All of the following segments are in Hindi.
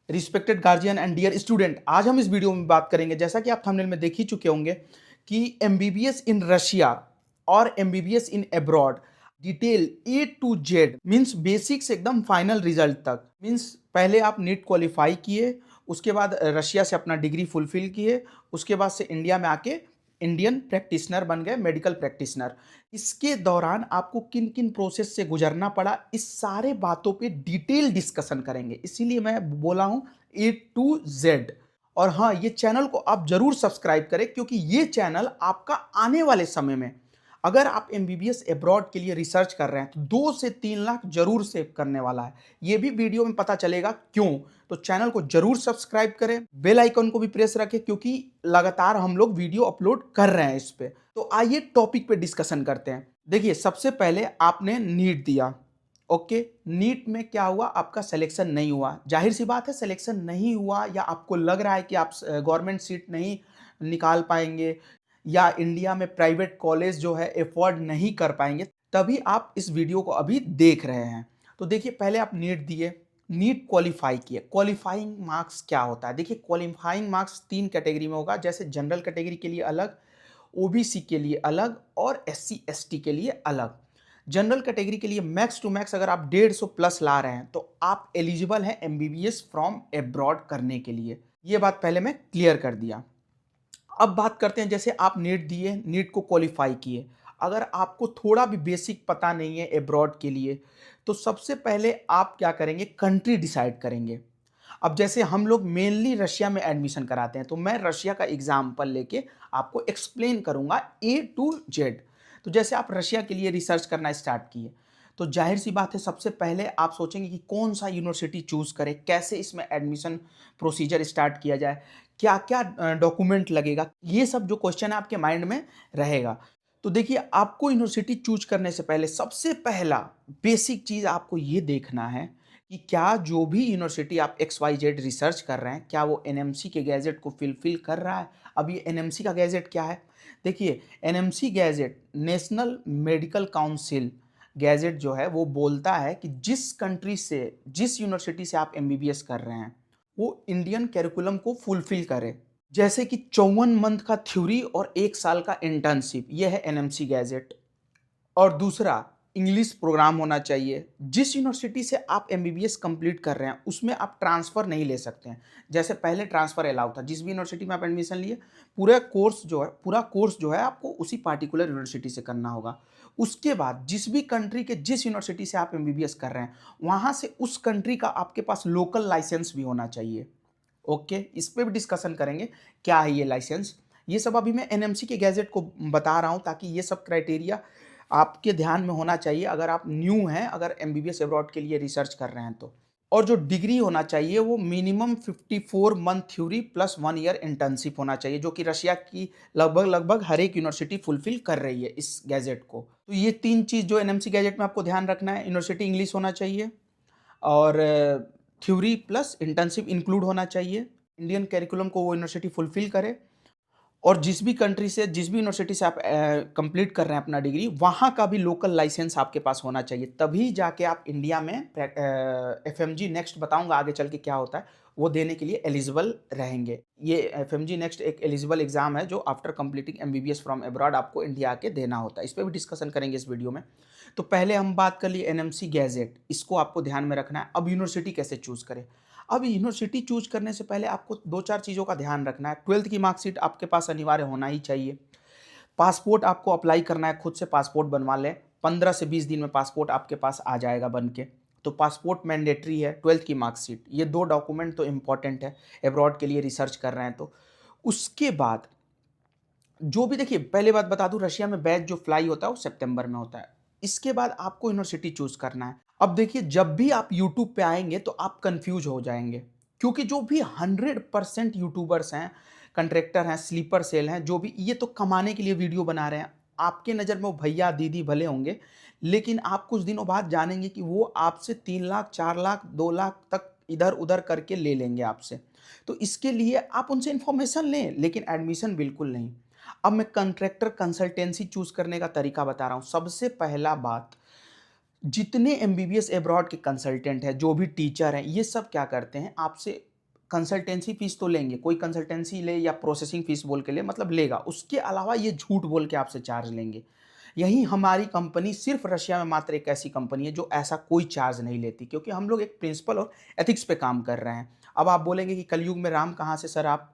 Respected guardian and dear student, आज हम इस वीडियो में बात करेंगे, जैसा कि आप थंबनेल में देख ही चुके होंगे, कि एमबीबीएस इन रशिया और MBBS in abroad detail A to Z means basic से एकदम फाइनल रिजल्ट तक। मीन्स पहले आप नीट क्वालिफाई किए, उसके बाद रशिया से अपना डिग्री फुलफिल किए, उसके बाद से इंडिया में आके इंडियन प्रैक्टिशनर बन गए, मेडिकल प्रैक्टिशनर। इसके दौरान आपको किन किन प्रोसेस से गुजरना पड़ा, इस सारे बातों पे डिटेल डिस्कशन करेंगे। इसीलिए मैं बोला हूं ए टू जेड। और हाँ, ये चैनल को आप जरूर सब्सक्राइब करें, क्योंकि ये चैनल आपका आने वाले समय में, अगर आप एमबीबीएस अब्रॉड के लिए रिसर्च कर रहे हैं, तो 2 से 3 लाख जरूर सेव करने वाला है। ये भी वीडियो में पता चलेगा क्यों। तो चैनल को जरूर सब्सक्राइब करें, बेल आइकन को भी प्रेस रखें, क्योंकि लगातार हम लोग वीडियो अपलोड कर रहे हैं इस पे। तो आइए टॉपिक पे डिस्कशन करते हैं। देखिए, सबसे पहले आपने नीट दिया। ओके, नीट में क्या हुआ, आपका सिलेक्शन नहीं हुआ। जाहिर सी बात है, सिलेक्शन नहीं हुआ या आपको लग रहा है कि आप गवर्नमेंट सीट नहीं निकाल पाएंगे या इंडिया में प्राइवेट कॉलेज जो है अफोर्ड नहीं कर पाएंगे, तभी आप इस वीडियो को अभी देख रहे हैं। तो देखिए, पहले आप नीट दिए, नीट क्वालिफाई किए। क्वालिफाइंग मार्क्स क्या होता है? देखिए, क्वालिफाइंग मार्क्स 3 कैटेगरी में होगा, जैसे जनरल कैटेगरी के लिए अलग, ओबीसी के लिए अलग और एससी एसटी के लिए अलग। जनरल कैटेगरी के लिए मैक्स टू मैक्स अगर आप 150 प्लस ला रहे हैं, तो आप एलिजिबल हैं एमबीबीएस फ्रॉम अब्रॉड करने के लिए। ये बात पहले मैं क्लियर कर दिया। अब बात करते हैं, जैसे आप नीट दिए, नीट को क्वालिफाई किए, अगर आपको थोड़ा भी बेसिक पता नहीं है अब्रॉड के लिए, तो सबसे पहले आप क्या करेंगे, कंट्री डिसाइड करेंगे। अब जैसे हम लोग मेनली रशिया में एडमिशन कराते हैं, तो मैं रशिया का एग्जाम्पल लेके आपको एक्सप्लेन करूंगा ए टू जेड। तो जैसे आप रशिया के लिए रिसर्च करना स्टार्ट किए, तो जाहिर सी बात है, सबसे पहले आप सोचेंगे कि कौन सा यूनिवर्सिटी चूज करें, कैसे इसमें एडमिशन प्रोसीजर स्टार्ट किया जाए, क्या क्या डॉक्यूमेंट लगेगा, ये सब जो क्वेश्चन है आपके माइंड में रहेगा। तो देखिए, आपको यूनिवर्सिटी चूज करने से पहले सबसे पहला बेसिक चीज आपको ये देखना है कि क्या जो भी यूनिवर्सिटी आप एक्स वाई जेड रिसर्च कर रहे हैं, क्या वो एनएमसी के गैजेट को फिलफिल कर रहा है। अब ये एनएमसी का गैजेट क्या है? देखिए, NMC gadget national medical council gadget जो है, वो बोलता है कि जिस कंट्री से, जिस यूनिवर्सिटी से आप एमबीबीएस कर रहे हैं, वो इंडियन कैरिकुलम को फुलफिल करे। जैसे कि 54 मंथ का थ्योरी और 1 साल का इंटर्नशिप, ये है एनएमसी गैजेट। और दूसरा, इंग्लिश प्रोग्राम होना चाहिए। जिस यूनिवर्सिटी से आप एमबीबीएस कंप्लीट कर रहे हैं, उसमें आप ट्रांसफ़र नहीं ले सकते हैं। जैसे पहले ट्रांसफ़र अलाउ था, जिस भी यूनिवर्सिटी में आप एडमिशन लिए, पूरा कोर्स जो है आपको उसी पार्टिकुलर यूनिवर्सिटी से करना होगा। उसके बाद जिस भी कंट्री के जिस यूनिवर्सिटी से आप एमबीबीएस कर रहे हैं, वहाँ से उस कंट्री का आपके पास लोकल लाइसेंस भी होना चाहिए। ओके, इस पे भी डिस्कशन करेंगे, क्या है ये लाइसेंस। ये सब अभी मैं एनएमसी के गैजेट को बता रहा हूँ, ताकि ये सब क्राइटेरिया आपके ध्यान में होना चाहिए अगर आप न्यू हैं, अगर एमबीबीएस अब्रॉड के लिए रिसर्च कर रहे हैं तो। और जो डिग्री होना चाहिए, वो minimum 54 month theory plus 1 year internship होना चाहिए, जो कि रशिया की लगभग लगभग हर एक यूनिवर्सिटी फुलफिल कर रही है इस गैजेट को। तो ये 3 चीज़ जो एनएमसी गैजेट में आपको ध्यान रखना है, यूनिवर्सिटी इंग्लिश होना चाहिए, और थ्योरी प्लस इंटर्नशिप इंक्लूड होना चाहिए, इंडियन कैरिकुलम को वो यूनिवर्सिटी फुलफिल करे, और जिस भी कंट्री से, जिस भी यूनिवर्सिटी से आप कंप्लीट कर रहे हैं अपना डिग्री, वहाँ का भी लोकल लाइसेंस आपके पास होना चाहिए। तभी जाके आप इंडिया में एफएमजी नेक्स्ट, बताऊंगा आगे चल के क्या होता है, वो देने के लिए एलिजिबल रहेंगे। ये एफएमजी नेक्स्ट एक एलिजिबल एग्जाम है, जो after completing MBBS from abroad आपको इंडिया आके देना होता है। इस पर भी डिस्कशन करेंगे इस वीडियो में। तो पहले हम बात कर लिए एनएमसी गैजेट, इसको आपको ध्यान में रखना है। अब यूनिवर्सिटी कैसे चूज करें? अब यूनिवर्सिटी चूज करने से पहले आपको 2-4 चीज़ों का ध्यान रखना है। 12th की मार्कशीट आपके पास अनिवार्य होना ही चाहिए। पासपोर्ट आपको अप्लाई करना है, खुद से पासपोर्ट बनवा लें। 15 से 20 दिन में पासपोर्ट आपके पास आ जाएगा बन के। तो पासपोर्ट मैंडेटरी है, 12th की मार्कशीट, ये 2 डॉक्यूमेंट तो इंपॉर्टेंट है अब्रॉड के लिए रिसर्च कर रहे हैं तो। उसके बाद जो भी, देखिए पहले बात बता दूं, रशिया में बैच जो फ्लाई होता है वो सितंबर में होता है। इसके बाद आपको यूनिवर्सिटी चूज करना है। अब देखिए, जब भी आप यूट्यूब पे आएंगे तो आप कंफ्यूज हो जाएंगे, क्योंकि जो भी 100% यूट्यूबर्स हैं, कंट्रैक्टर हैं, स्लीपर सेल हैं, जो भी, ये तो कमाने के लिए वीडियो बना रहे हैं। आपके नज़र में वो भैया दीदी भले होंगे, लेकिन आप कुछ दिनों बाद जानेंगे कि वो आपसे 3 लाख, 4 लाख, 2 लाख तक इधर उधर करके ले लेंगे आपसे। तो इसके लिए आप उनसे इंफॉर्मेशन लें, लेकिन एडमिशन बिल्कुल नहीं। अब मैं कंट्रैक्टर कंसल्टेंसी चूज करने का तरीका बता रहा हूं। सबसे पहला बात, जितने एमबीबीएस अब्रॉड के कंसल्टेंट हैं, जो भी टीचर हैं, ये सब क्या करते हैं, आपसे कंसल्टेंसी फीस तो लेंगे, कोई कंसल्टेंसी ले या प्रोसेसिंग फीस बोल के ले मतलब लेगा, उसके अलावा ये झूठ बोल के आपसे चार्ज लेंगे। यही हमारी कंपनी सिर्फ रशिया में मात्र एक ऐसी कंपनी है जो ऐसा कोई चार्ज नहीं लेती, क्योंकि हम लोग एक प्रिंसिपल और एथिक्स पे काम कर रहे हैं। अब आप बोलेंगे कि कलयुग में राम कहाँ से सर आप?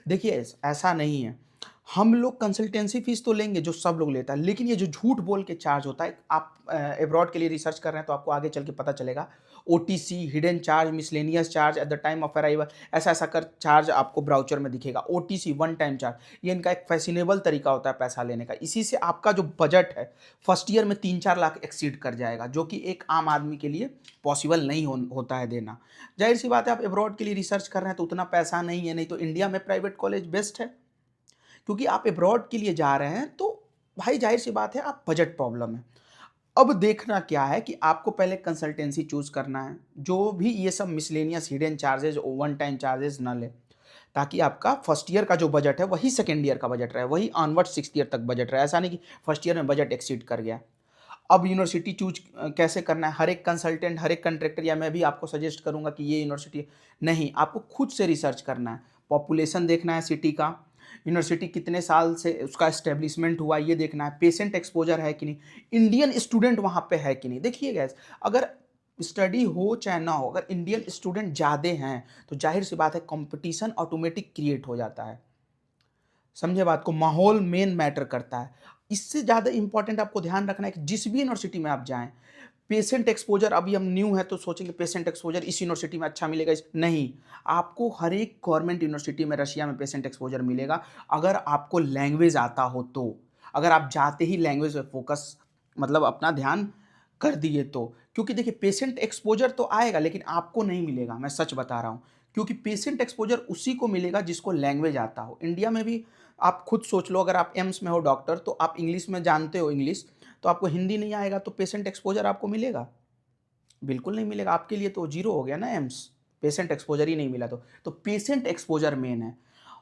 देखिए ऐसा नहीं है। हम लोग कंसल्टेंसी फीस तो लेंगे जो सब लोग लेता है, लेकिन ये जो झूठ बोल के चार्ज होता है, आप अब्रॉड के लिए रिसर्च कर रहे हैं तो आपको आगे चल के पता चलेगा। OTC, hidden charge, miscellaneous charge at the time of arrival, ऐसा ऐसा कर चार्ज आपको ब्राउचर में दिखेगा। ओटीसी, वन टाइम चार्ज, ये इनका एक फैसिनेबल तरीका होता है पैसा लेने का। इसी से आपका जो बजट है फर्स्ट ईयर में 3-4 लाख एक्सीड कर जाएगा, जो कि एक आम आदमी के लिए पॉसिबल नहीं होता है देना। जाहिर सी बात है, आप अब्रॉड के लिए रिसर्च कर रहे हैं तो उतना पैसा नहीं है, नहीं तो इंडिया में प्राइवेट कॉलेज बेस्ट है। क्योंकि आप अब्रॉड के लिए जा रहे हैं तो भाई जाहिर सी बात है आप बजट प्रॉब्लम है। अब देखना क्या है कि आपको पहले कंसल्टेंसी चूज करना है, जो भी ये सब miscellaneous hidden charges one time charges ना ले, ताकि आपका फर्स्ट ईयर का जो बजट है वही सेकेंड ईयर का बजट रहे, वही ऑनवर्ड सिक्स ईयर तक बजट रहे। ऐसा नहीं कि फर्स्ट ईयर में बजट एक्सीड कर गया। अब यूनिवर्सिटी चूज कैसे करना है, हर एक कंसल्टेंट, हर एक कंट्रैक्टर या मैं भी आपको सजेस्ट करूंगा कि ये यूनिवर्सिटी नहीं, आपको खुद से रिसर्च करना है। पॉपुलेशन देखना है सिटी का, यूनिवर्सिटी कितने साल से उसका एस्टेब्लिशमेंट हुआ ये देखना है, पेशेंट एक्सपोजर है कि नहीं, इंडियन स्टूडेंट वहाँ पे है कि नहीं। देखिए गैस, अगर स्टडी हो चाहे ना हो, अगर इंडियन स्टूडेंट ज़्यादा हैं तो जाहिर सी बात है कंपटीशन ऑटोमेटिक क्रिएट हो जाता है। समझे बात को, माहौल मेन मैटर करता है। इससे ज़्यादा इंपॉर्टेंट आपको ध्यान रखना है कि जिस भी यूनिवर्सिटी में आप जाएं, पेशेंट एक्सपोजर, अभी हम न्यू है तो सोचेंगे पेशेंट एक्सपोजर इस यूनिवर्सिटी में अच्छा मिलेगा, इस नहीं, आपको हर एक गवर्नमेंट यूनिवर्सिटी में रशिया में पेशेंट एक्सपोजर मिलेगा, अगर आपको लैंग्वेज आता हो तो। अगर आप जाते ही लैंग्वेज पे फोकस मतलब अपना ध्यान कर दिए तो, क्योंकि देखिए पेशेंट एक्सपोजर तो आएगा लेकिन आपको नहीं मिलेगा, मैं सच बता रहा हूँ। क्योंकि पेशेंट एक्सपोजर उसी को मिलेगा जिसको लैंग्वेज आता हो। इंडिया में भी आप खुद सोच लो, अगर आप एम्स में हो डॉक्टर तो आप इंग्लिश में जानते हो इंग्लिश, तो आपको हिंदी नहीं आएगा तो पेशेंट एक्सपोजर आपको मिलेगा? बिल्कुल नहीं मिलेगा, आपके लिए तो जीरो हो गया ना एम्स, पेशेंट एक्सपोजर ही नहीं मिला तो पेशेंट एक्सपोजर मेन है।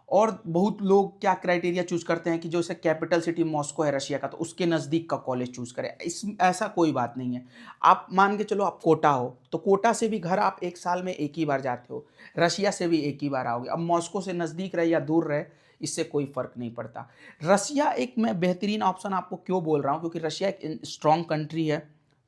और बहुत लोग क्या क्राइटेरिया चूज करते हैं कि जो इसे कैपिटल सिटी मॉस्को है रशिया का तो उसके नज़दीक का कॉलेज चूज करें, इस ऐसा कोई बात नहीं है। आप मान के चलो आप कोटा हो तो कोटा से भी घर आप एक साल में एक ही बार जाते हो, रशिया से भी एक ही बार आओगे। अब मॉस्को से नज़दीक रहे या दूर रहे इससे कोई फर्क नहीं पड़ता। रशिया एक मैं बेहतरीन ऑप्शन आपको क्यों बोल रहा हूँ, क्योंकि रशिया एक स्ट्रॉन्ग कंट्री है,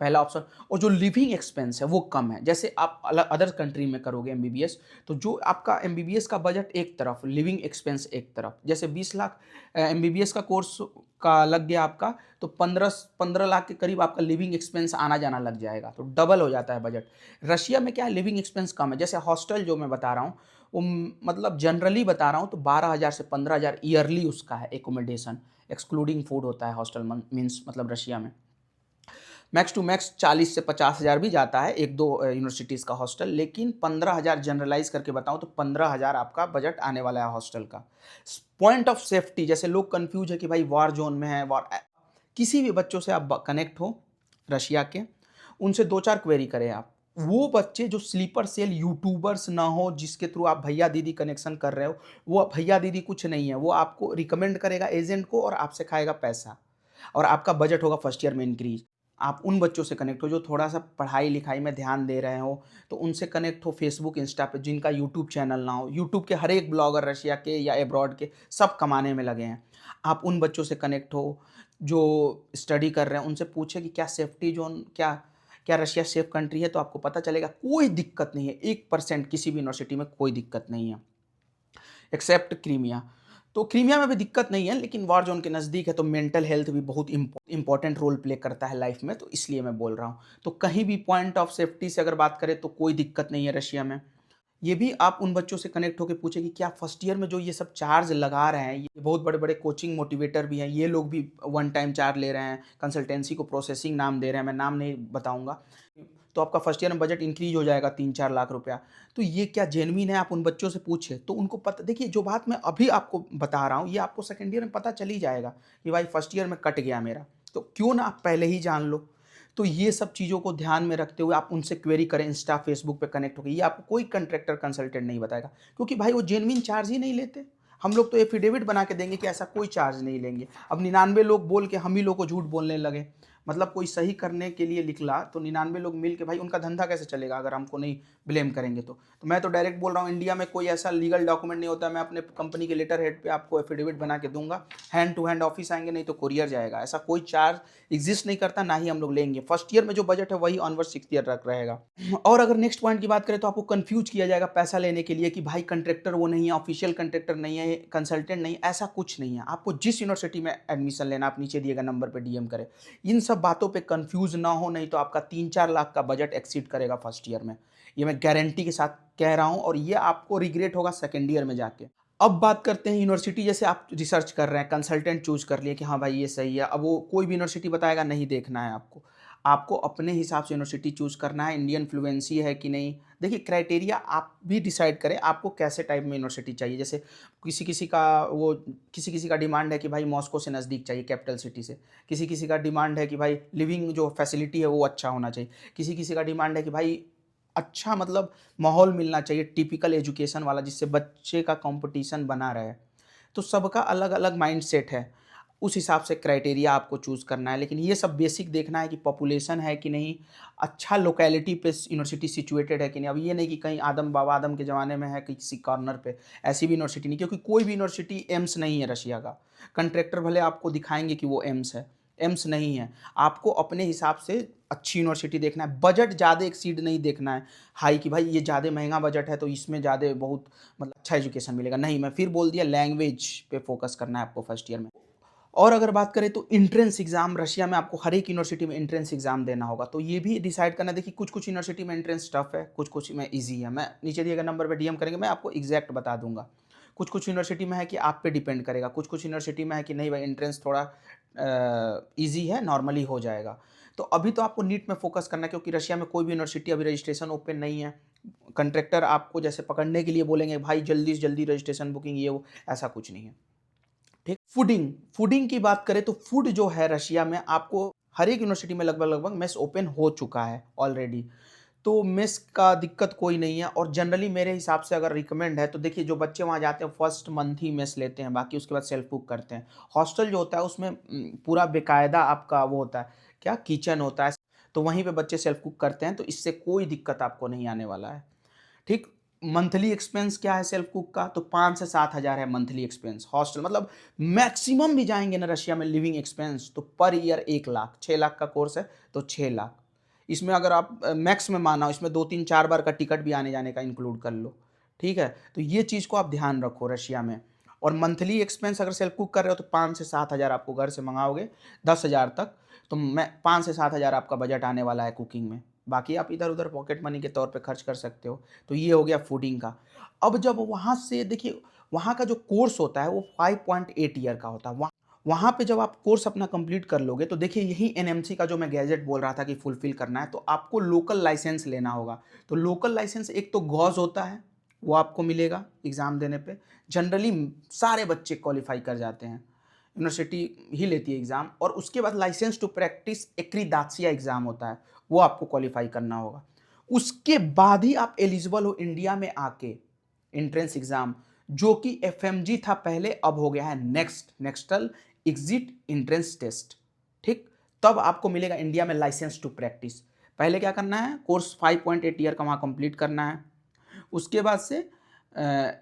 पहला ऑप्शन। और जो लिविंग एक्सपेंस है वो कम है, जैसे आप अदर कंट्री में करोगे एमबीबीएस तो जो आपका एमबीबीएस का बजट एक तरफ, लिविंग एक्सपेंस एक तरफ, जैसे 20 लाख एमबीबीएस का कोर्स का लग गया आपका तो 15 लाख के करीब आपका लिविंग एक्सपेंस आना जाना लग जाएगा, तो डबल हो जाता है बजट। रशिया में क्या है, लिविंग एक्सपेंस कम है। जैसे हॉस्टल जो मैं बता रहा हूँ वो मतलब जनरली बता रहा हूँ तो 12,000 से 15,000 ईयरली उसका है एकोमोडेशन, एक्सक्लूडिंग फूड होता है हॉस्टल मीन्स मतलब रशिया में। मैक्स टू मैक्स 40 से 50,000 भी जाता है एक दो यूनिवर्सिटीज़ का हॉस्टल, लेकिन 15,000 जनरलाइज करके बताऊं तो 15,000 आपका बजट आने वाला है हॉस्टल का। पॉइंट ऑफ सेफ्टी, जैसे लोग कंफ्यूज है कि भाई वॉर जोन में है, वॉर, किसी भी बच्चों से आप कनेक्ट हो रशिया के, उनसे 2-4 क्वेरी करें आप। वो बच्चे जो स्लीपर सेल यूट्यूबर्स ना हो जिसके थ्रू आप भैया दीदी कनेक्शन कर रहे हो, वो भैया दीदी कुछ नहीं है, वो आपको रिकमेंड करेगा एजेंट को और आपसे खाएगा पैसा, और आपका बजट होगा फर्स्ट ईयर में इंक्रीज। आप उन बच्चों से कनेक्ट हो जो थोड़ा सा पढ़ाई लिखाई में ध्यान दे रहे हो, तो उनसे कनेक्ट हो फेसबुक इंस्टा पे, जिनका यूट्यूब चैनल ना हो। यूट्यूब के हर एक ब्लॉगर रशिया के या एब्रॉड के सब कमाने में लगे हैं, आप उन बच्चों से कनेक्ट हो जो स्टडी कर रहे हैं, उनसे पूछे कि क्या सेफ्टी जोन, क्या क्या रशिया सेफ कंट्री है, तो आपको पता चलेगा कोई दिक्कत नहीं है, 1% किसी भी यूनिवर्सिटी में कोई दिक्कत नहीं है एक्सेप्ट क्रीमिया। तो क्रीमिया में भी दिक्कत नहीं है, लेकिन वॉर जोन के नज़दीक है तो मेंटल हेल्थ भी बहुत इंपॉर्टेंट रोल प्ले करता है लाइफ में, तो इसलिए मैं बोल रहा हूँ। तो कहीं भी पॉइंट ऑफ सेफ्टी से अगर बात करें तो कोई दिक्कत नहीं है रशिया में। ये भी आप उन बच्चों से कनेक्ट होकर पूछे कि क्या फर्स्ट ईयर में जो ये सब चार्ज लगा रहे हैं, ये बहुत बड़े बड़े कोचिंग मोटिवेटर भी हैं, ये लोग भी वन टाइम चार्ज ले रहे हैं, कंसल्टेंसी को प्रोसेसिंग नाम दे रहे हैं, मैं नाम नहीं बताऊंगा, तो आपका फर्स्ट ईयर में बजट इंक्रीज हो जाएगा 3-4 लाख रुपया। तो ये क्या जेन्युइन है, आप उन बच्चों से पूछे तो उनको पता। देखिए जो बात मैं अभी आपको बता रहा हूँ ये आपको सेकेंड ईयर में पता चल ही जाएगा कि भाई फर्स्ट ईयर में कट गया मेरा, तो क्यों ना आप पहले ही जान लो। तो ये सब चीज़ों को ध्यान में रखते हुए आप उनसे क्वेरी करें, इंस्टा फेसबुक पे कनेक्ट होकर, ये आपको कोई कंट्रैक्टर कंसल्टेंट नहीं बताएगा, क्योंकि भाई वो जेन्युइन चार्ज ही नहीं लेते। हम लोग तो एफिडेविट बना के देंगे कि ऐसा कोई चार्ज नहीं लेंगे। अब 99 लोग बोल के हम ही लोग को झूठ बोलने लगे, मतलब कोई सही करने के लिए निकला तो 99 लोग मिल के, भाई उनका धंधा कैसे चलेगा अगर हमको नहीं ब्लेम करेंगे तो मैं तो डायरेक्ट बोल रहा हूँ, इंडिया में कोई ऐसा लीगल डॉक्यूमेंट नहीं होता, मैं अपने कंपनी के लेटर हेड पे आपको एफिडेविट बना के दूंगा, हैंड टू हैंड ऑफिस आएंगे, नहीं तो कुरियर जाएगा। ऐसा कोई चार्ज एग्जिस्ट नहीं करता, ना ही हम लोग लेंगे। फर्स्ट ईयर में जो बजट है वही ऑनवर्ड 6th ईयर तक रहेगा। और अगर नेक्स्ट पॉइंट की बात करें तो आपको कंफ्यूज किया जाएगा पैसा लेने के लिए कि भाई कंट्रैक्टर वो नहीं है, ऑफिशियल कंट्रैक्टर नहीं है, कंसल्टेंट नहीं, ऐसा कुछ नहीं है। आपको जिस यूनिवर्सिटी में एडमिशन लेना, आप नीचे दिए गए नंबर पर डीएम करें। इन सब बातों पे कंफ्यूज ना हो, नहीं तो आपका 3-4 लाख का बजट एक्सीड करेगा फर्स्ट ईयर में। ये मैं गारंटी के साथ कह रहा हूँ, और ये आपको रिग्रेट होगा सेकेंड ईयर में जाके। अब बात करते हैं यूनिवर्सिटी। जैसे आप रिसर्च कर रहे हैं, कंसल्टेंट चूज कर लिए कि हाँ भाई ये सही है, अब वो कोई भी यूनिवर्सिटी बताएगा नहीं देखना है आपको, आपको अपने हिसाब से यूनिवर्सिटी चूज करना है। इंडियन फ्लुएंसी है कि नहीं, देखिए क्राइटेरिया आप भी डिसाइड करें आपको कैसे टाइप में यूनिवर्सिटी चाहिए। जैसे किसी किसी का डिमांड है कि भाई मॉस्को से नज़दीक चाहिए, कैपिटल सिटी से। किसी किसी का डिमांड है कि भाई लिविंग जो फैसिलिटी है वो अच्छा होना चाहिए। किसी किसी का डिमांड है कि भाई अच्छा मतलब माहौल मिलना चाहिए, टिपिकल एजुकेशन वाला, जिससे बच्चे का कंपटीशन बना रहे। तो सबका अलग अलग माइंड सेट है, उस हिसाब से क्राइटेरिया आपको चूज़ करना है। लेकिन ये सब बेसिक देखना है कि पॉपुलेशन है कि नहीं, अच्छा लोकेलिटी पे यूनिवर्सिटी सिचुएटेड है कि नहीं। अब ये नहीं कि कहीं आदम बाबा आदम के ज़माने में है किसी कॉर्नर पे, ऐसी भी यूनिवर्सिटी नहीं, क्योंकि कोई भी यूनिवर्सिटी एम्स नहीं है रशिया का। कंट्रैक्टर भले आपको दिखाएंगे कि वो एम्स है, एम्स नहीं है। आपको अपने हिसाब से अच्छी यूनिवर्सिटी देखना है, बजट ज़्यादा एक्सीड नहीं देखना है हाई कि भाई ये ज़्यादा महंगा बजट है तो इसमें ज़्यादा बहुत मतलब अच्छा एजुकेशन मिलेगा, नहीं। मैं फिर बोल दिया, लैंग्वेज पे फोकस करना है आपको फर्स्ट ईयर में। और अगर बात करें तो एंट्रेंस एग्जाम, रशिया में आपको हर एक यूनिवर्सिटी में एंट्रेंस एग्जाम देना होगा, तो ये भी डिसाइड करना। देखिए कुछ कुछ यूनिवर्सिटी में एंट्रेंस टफ है, कुछ कुछ में इजी है। मैं नीचे दिए गए नंबर पे डीएम करेंगे, मैं आपको एग्जैक्ट बता दूंगा। कुछ कुछ यूनिवर्सिटी में है कि आप पे डिपेंड करेगा, कुछ कुछ यूनिवर्सिटी में है कि नहीं भाई एंट्रेंस थोड़ा ईजी है, नॉर्मली हो जाएगा। तो अभी तो आपको नीट में फोकस करना है, क्योंकि रशिया में कोई भी यूनिवर्सिटी अभी रजिस्ट्रेशन ओपन नहीं है। कंट्रैक्टर आपको जैसे पकड़ने के लिए बोलेंगे भाई जल्दी से जल्दी रजिस्ट्रेशन बुकिंग ये वो, ऐसा कुछ नहीं है। ठीक। फूडिंग, फूडिंग की बात करें तो फूड जो है रशिया में आपको हर एक यूनिवर्सिटी में लगभग लगभग मेस ओपन हो चुका है ऑलरेडी। तो मेस का दिक्कत कोई नहीं है। और जनरली मेरे हिसाब से अगर रिकमेंड है तो देखिए जो बच्चे वहाँ जाते हैं फर्स्ट मंथ ही मेस लेते हैं, बाकी उसके बाद सेल्फ कुक करते हैं। हॉस्टल जो होता है उसमें पूरा बेकायदा आपका वो होता है, क्या किचन होता है, तो वहीं पे बच्चे सेल्फ कुक करते हैं, तो इससे कोई दिक्कत आपको नहीं आने वाला है। ठीक। मंथली एक्सपेंस क्या है सेल्फ कुक का, तो 5 से 7 हज़ार है मंथली एक्सपेंस। हॉस्टल मतलब मैक्सिमम भी जाएंगे ना रशिया में लिविंग एक्सपेंस तो पर ईयर 1 लाख, 6 लाख का कोर्स है तो 6 लाख। इसमें अगर आप मैक्स में माना, इसमें 2-3-4 बार का टिकट भी आने जाने का इंक्लूड कर लो। ठीक है, तो ये चीज़ को आप ध्यान रखो रशिया में। और मंथली एक्सपेंस अगर सेल्फ कुक कर रहे हो तो 5 से 7 हज़ार आपको घर से मंगाओगे 10 हज़ार तक, तो मैं 5 से 7 हज़ार आपका बजट आने वाला है कुकिंग में। बाकी आप इधर उधर पॉकेट मनी के तौर पे खर्च कर सकते हो। तो ये हो गया फूडिंग का। अब जब वहाँ से देखिए, वहाँ का जो कोर्स होता है वो 5.8 ईयर का होता है। वहाँ पे जब आप कोर्स अपना कंप्लीट कर लोगे तो देखिए यही एनएमसी का जो मैं गैजेट बोल रहा था कि फुलफिल करना है, तो आपको लोकल लाइसेंस लेना होगा। तो लोकल लाइसेंस एक तो गॉज होता है, वो आपको मिलेगा एग्ज़ाम देने पे। जनरली सारे बच्चे क्वालिफाई कर जाते हैं, यूनिवर्सिटी ही लेती है एग्ज़ाम। और उसके बाद लाइसेंस टू प्रैक्टिस एक्रीदात्सिया एग्ज़ाम होता है, वो आपको क्वालिफाई करना होगा। उसके बाद ही आप एलिजिबल हो इंडिया में आके एंट्रेंस एग्ज़ाम, जो कि एफएमजी था पहले, अब हो गया है नेक्स्टल एग्जिट एंट्रेंस टेस्ट। ठीक। तब आपको मिलेगा इंडिया में लाइसेंस टू प्रैक्टिस। पहले क्या करना है, कोर्स 5.8 ईयर का वहाँ कंप्लीट करना है। उसके बाद से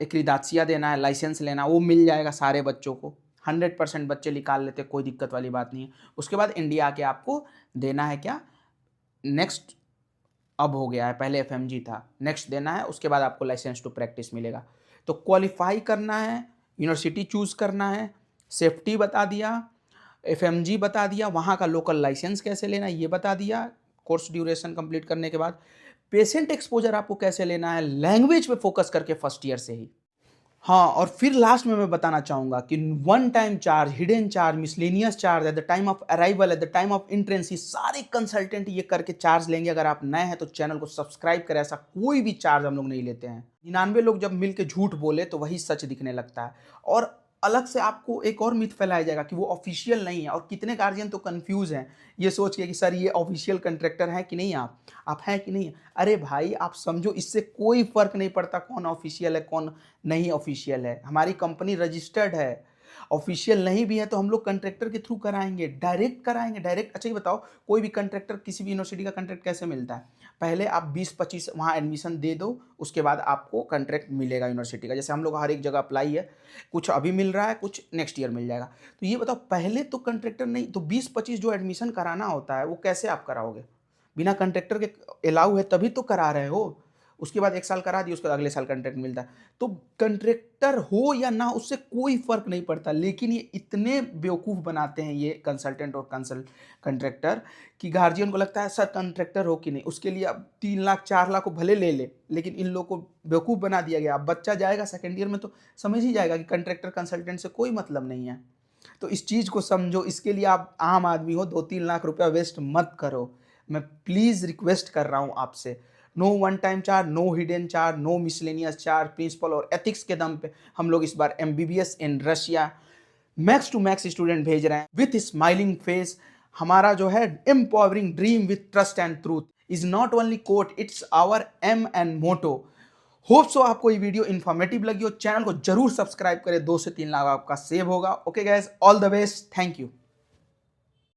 एक्रीदात्सिया देना है, लाइसेंस लेना, वो मिल जाएगा सारे बच्चों को। 100% बच्चे निकाल लेते, कोई दिक्कत वाली बात नहीं है। उसके बाद इंडिया आके आपको देना है क्या, नेक्स्ट, अब हो गया है, पहले एफएमजी था, नेक्स्ट देना है। उसके बाद आपको लाइसेंस टू प्रैक्टिस मिलेगा। तो क्वालिफाई करना है, यूनिवर्सिटी चूज़ करना है, सेफ्टी बता दिया, एफएमजी बता दिया, वहाँ का लोकल लाइसेंस कैसे लेना है ये बता दिया, कोर्स ड्यूरेशन कंप्लीट करने के बाद पेशेंट एक्सपोजर आपको कैसे लेना है, लैंग्वेज पे फोकस करके फर्स्ट ईयर से ही। हाँ, और फिर लास्ट में मैं बताना चाहूँगा कि one time charge, hidden charge, miscellaneous charge, at the time of arrival, at the time of entrance, ये सारे कंसल्टेंट ये करके चार्ज लेंगे। अगर आप नए हैं तो चैनल को सब्सक्राइब करें, ऐसा कोई भी चार्ज हम लोग नहीं लेते हैं। 99 लोग जब मिल के झूठ बोले तो वही सच दिखने लगता है। और अलग से आपको एक और मिथ फैलाया जाएगा कि वो ऑफिशियल नहीं है, और कितने गार्जियन तो कंफ्यूज हैं ये सोच के कि सर ये ऑफिशियल कंट्रैक्टर हैं कि नहीं, आप हैं कि नहीं। अरे भाई आप समझो, इससे कोई फर्क नहीं पड़ता कौन ऑफिशियल है कौन नहीं ऑफिशियल है। हमारी कंपनी रजिस्टर्ड है, ऑफिशियल नहीं भी है तो हम लोग कंट्रैक्टर के थ्रू कराएंगे, डायरेक्ट कराएंगे, डायरेक्ट। अच्छा ये बताओ, कोई भी कंट्रैक्टर किसी भी यूनिवर्सिटी का कंट्रैक्ट कैसे मिलता है? पहले आप 20-25 वहाँ एडमिशन दे दो, उसके बाद आपको कंट्रैक्ट मिलेगा यूनिवर्सिटी का। जैसे हम लोग हर एक जगह अप्लाई है, कुछ अभी मिल रहा है, कुछ नेक्स्ट ईयर मिल जाएगा। तो ये बताओ, पहले तो कंट्रैक्टर नहीं, तो 20-25 जो एडमिशन कराना होता है वो कैसे आप कराओगे? बिना कंट्रैक्टर के अलाउ है तभी तो करा रहे हो। उसके बाद 1 साल करा दिए, उसके बाद अगले साल कंट्रैक्ट मिलता है। तो कंट्रैक्टर हो या ना, उससे कोई फ़र्क नहीं पड़ता, लेकिन ये इतने बेवकूफ़ बनाते हैं ये कंसल्टेंट और कंट्रैक्टर, कि गार्जियन को लगता है सर कंट्रैक्टर हो कि नहीं, उसके लिए अब 3 लाख 4 लाख को भले ले ले, लेकिन इन लोगों को बेवकूफ़ बना दिया गया। अब बच्चा जाएगा सेकंड ईयर में तो समझ ही जाएगा कि कंट्रैक्टर कंसल्टेंट से कोई मतलब नहीं है। तो इस चीज़ को समझो, इसके लिए आप आम आदमी हो, 2-3 लाख रुपया वेस्ट मत करो। मैं प्लीज़ रिक्वेस्ट कर रहा हूँ आपसे। No one time charge, no hidden charge, no miscellaneous charge, principle और एथिक्स के दम पे हम लोग इस बार MBBS in Russia max to max student भेज रहे हैं विथ स्माइलिंग फेस। हमारा जो है empowering dream with trust and truth is not only quote, it's our aim and motto. Hope so आपको ये वीडियो इन्फॉर्मेटिव लगी हो। चैनल को जरूर सब्सक्राइब करें, 2 से 3 लाख आपका सेव होगा। Okay guys, all the best, thank you.